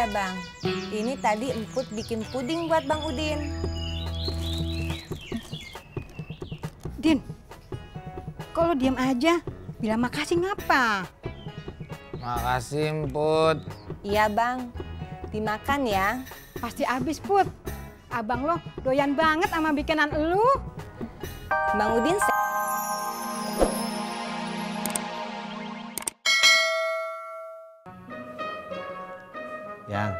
Iya Bang, ini tadi Emput bikin puding buat Bang Udin. Din, kalau diam aja, bilang makasih ngapa? Makasih Emput. Iya Bang, dimakan ya. Pasti habis, Put. Abang lo doyan banget sama bikinan elu. Bang Udin Yang,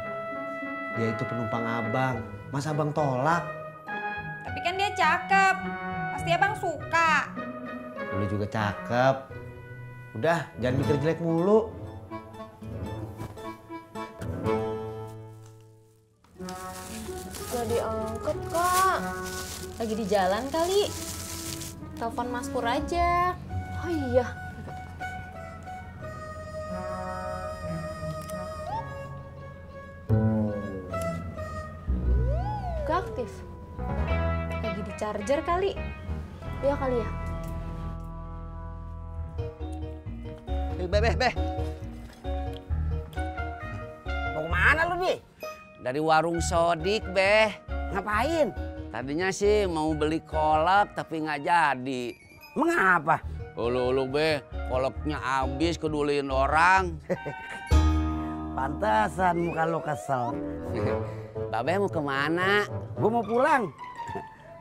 dia itu penumpang abang. Masa abang tolak? Tapi kan dia cakep, pasti Abang suka. Lu juga cakep. Udah, jangan mikir jelek mulu. Gak diangkat, Kak. Lagi di jalan kali. Telepon Mas Pur aja. Oh iya. Gak aktif. Lagi di charger kali. Iya kali ya. Beh. Mau kemana lu nih? Dari warung Sodik, Beh. Ngapain? Tadinya sih mau beli kolak tapi nggak jadi. Mengapa? Ulu, Beh, kolaknya habis keduliin orang. Pantasan muka lo kesel. Babe mau kemana? Gue mau pulang.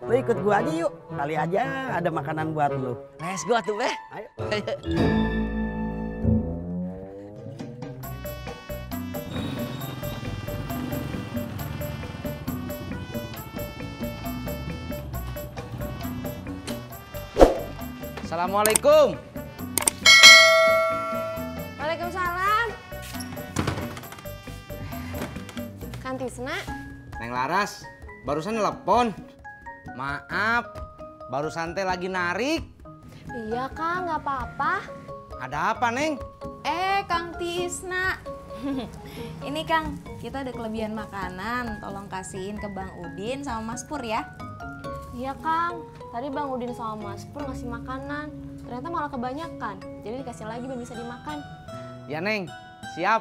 Lo ikut gue aja yuk. Kali aja ada makanan buat lo. Let's go tuh, Beh. Ayo. Assalamualaikum. Waalaikumsalam. Kang Tisna. Neng Laras, barusan telepon. Maaf, barusan teh lagi narik. Iya, Kang, nggak apa-apa. Ada apa, Neng? Kang Tisna. Ini Kang, kita ada kelebihan makanan. Tolong kasihin ke Bang Udin sama Mas Pur ya. Iya Kang, tadi Bang Udin sama Mas Pur ngasih makanan. Ternyata malah kebanyakan. Jadi dikasih lagi biar bisa dimakan. Ya, Neng. Siap.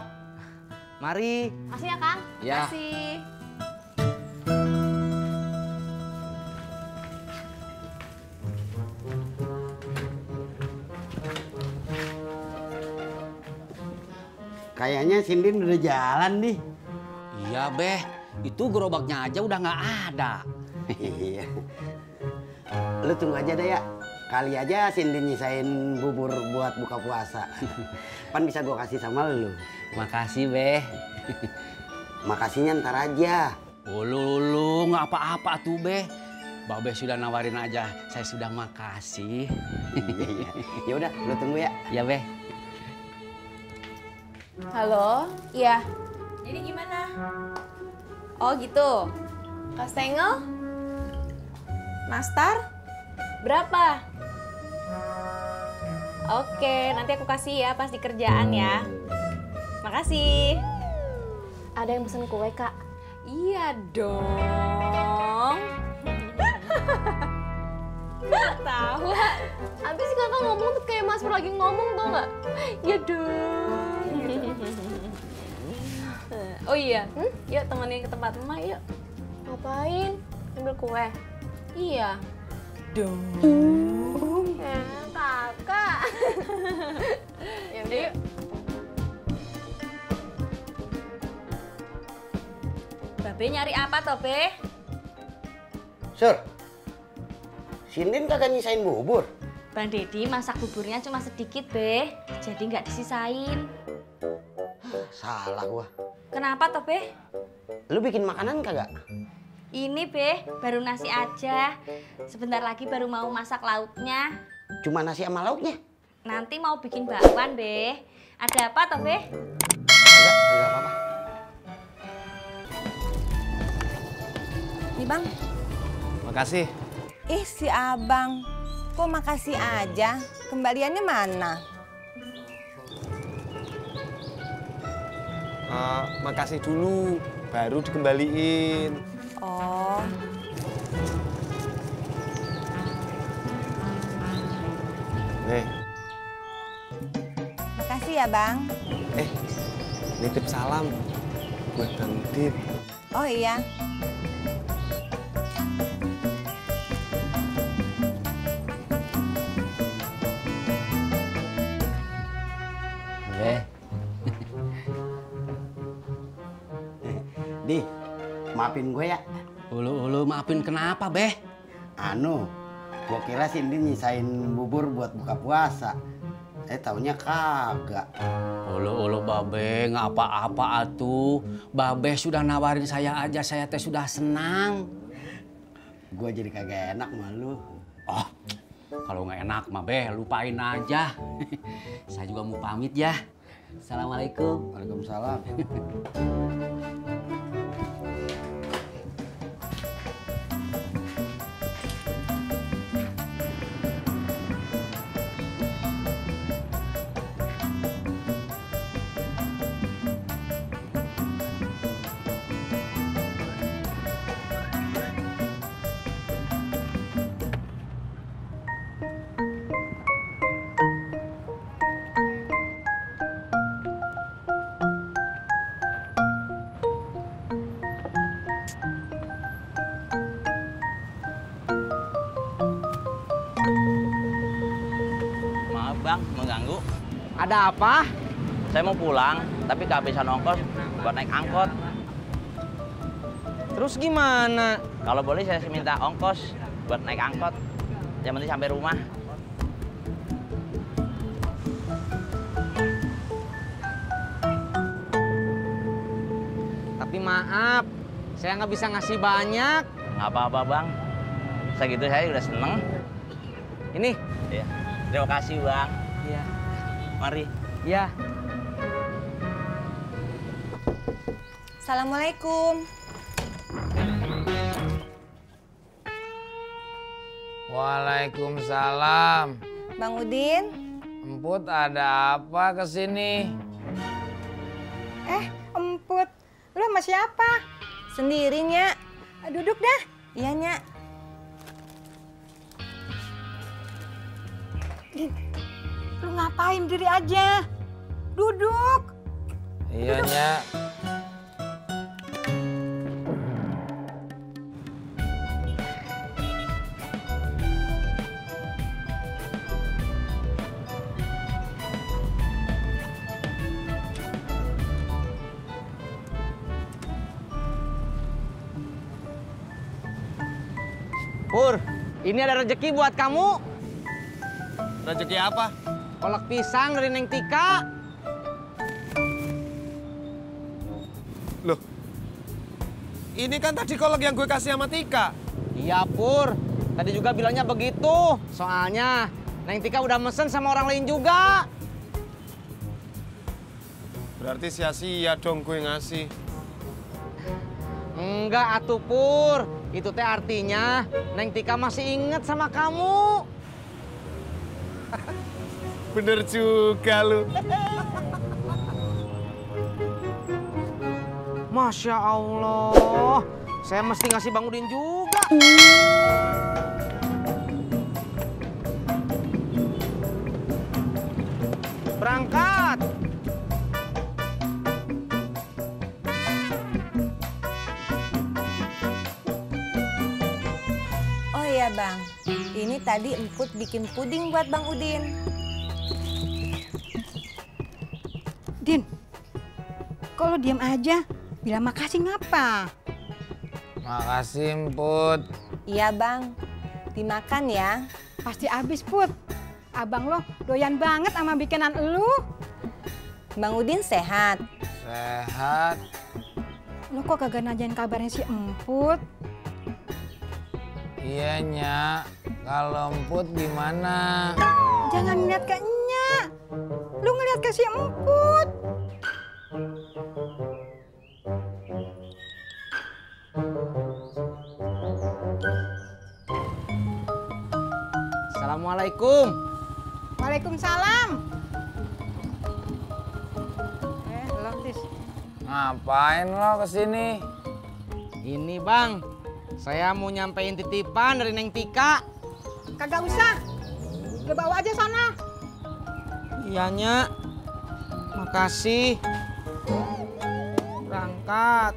Mari. Makasih ya Kang. Ya. Makasih. Kayaknya Sindin udah jalan nih. Iya, Beh. Itu gerobaknya aja udah nggak ada. Iya. Lu tunggu aja deh ya. Kali aja Sindin nyisain bubur buat buka puasa. Pan bisa gue kasih sama lu. Makasih, Beh. Makasihnya ntar aja. Ulu, nggak apa-apa tuh, Beh. Babe sudah nawarin aja, saya sudah makasih. Iya. Ya udah, lu tunggu ya. Ya, Beh. Halo, iya. Jadi gimana? Oh gitu. Kastengel? Nastar? Berapa? Oke, nanti aku kasih ya pas di kerjaan ya. Makasih. Ada yang pesen kue, Kak? Iya dong. Tahu. Abis kakak ngomong tuh kayak Mas Pur lagi ngomong tau nggak? Iya dong. Oh iya, yuk temenin ke tempat emak yuk. Ngapain? Ambil kue? Iya. Dong. Kakak. Ya udah yuk. Babe nyari apa toh, Be? Sur, Sindin kagak nyisain bubur? Bang Deddy masak buburnya cuma sedikit, Be. Jadi nggak disisain. Salah gua. Kenapa toh, Be? Lu bikin makanan kagak? Ini, Be, baru nasi aja. Sebentar lagi baru mau masak lauknya. Cuma nasi sama lauknya? Nanti mau bikin bakwan, Be. Ada apa toh, Be? Enggak apa-apa. Nih Bang, Makasih. ih si Abang, kok makasih aja? Kembaliannya mana? Makasih dulu, baru dikembaliin. Oh, Nih, makasih ya Bang. nitip salam. buat Bang Udin. Oh iya. Beh, Di, maafin gue ya. ulu maafin kenapa, Beh? Gue kira Cindy nyisain bubur buat buka puasa. Taunya kagak. Ulu Babe, nggak apa-apa atuh. Babe sudah nawarin saya aja, saya teh sudah senang. Gue jadi kagak enak malu. Oh, kalau nggak enak mah Beh, lupain aja. Saya juga mau pamit ya. Assalamualaikum. Waalaikumsalam. Maaf bang, mengganggu. Ada apa? Saya mau pulang, tapi kehabisan ongkos buat naik angkot. Terus gimana? Kalau boleh saya minta ongkos buat naik angkot. Yang penting sampai rumah. Tapi maaf, saya nggak bisa ngasih banyak. Nggak apa-apa bang. Segitu saya udah seneng. Ini? Ya. Terima kasih bang. Iya. Mari. Iya. Assalamualaikum. Waalaikumsalam. Bang Udin. Emput ada apa kesini? Emput, lu sama siapa? Sendiri, Nyak. Duduk dah. Iya, Nyak. Lu ngapain diri aja? Duduk. Iya, Nyak. Pur, ini ada rezeki buat kamu. Rezeki apa? Kolak pisang dari Neng Tika. Loh, ini kan tadi kolak yang gue kasih sama Tika. Iya Pur, tadi juga bilangnya begitu. Soalnya Neng Tika udah mesen sama orang lain juga. Berarti sia-sia dong gue ngasih. Enggak atuh Pur, itu teh artinya Neng Tika masih inget sama kamu. Bener juga lu. Masya Allah, saya mesti ngasih Bang Udin juga. Berangkat. Oh iya, Bang. Ini tadi Emput bikin puding buat Bang Udin. Din, kalau diam aja, bilang makasih ngapa? Makasih, Emput. Iya, Bang. Dimakan ya. Pasti habis, Put. Abang lo doyan banget sama bikinan elu. Bang Udin sehat. Sehat. Lo kok kagak nanyain kabarnya si Emput? Iya, Nyak. Kalau Emput gimana? Jangan ngeliat ke Nyak. Lu ngeliat ke si Emput. Assalamualaikum. Waalaikumsalam. Lo, Tis. Ngapain lo kesini? Ini Bang, saya mau nyampein titipan dari Neng Tika. Kagak usah. Lo bawa aja sana. Iya, Nyak. Makasih. angkat.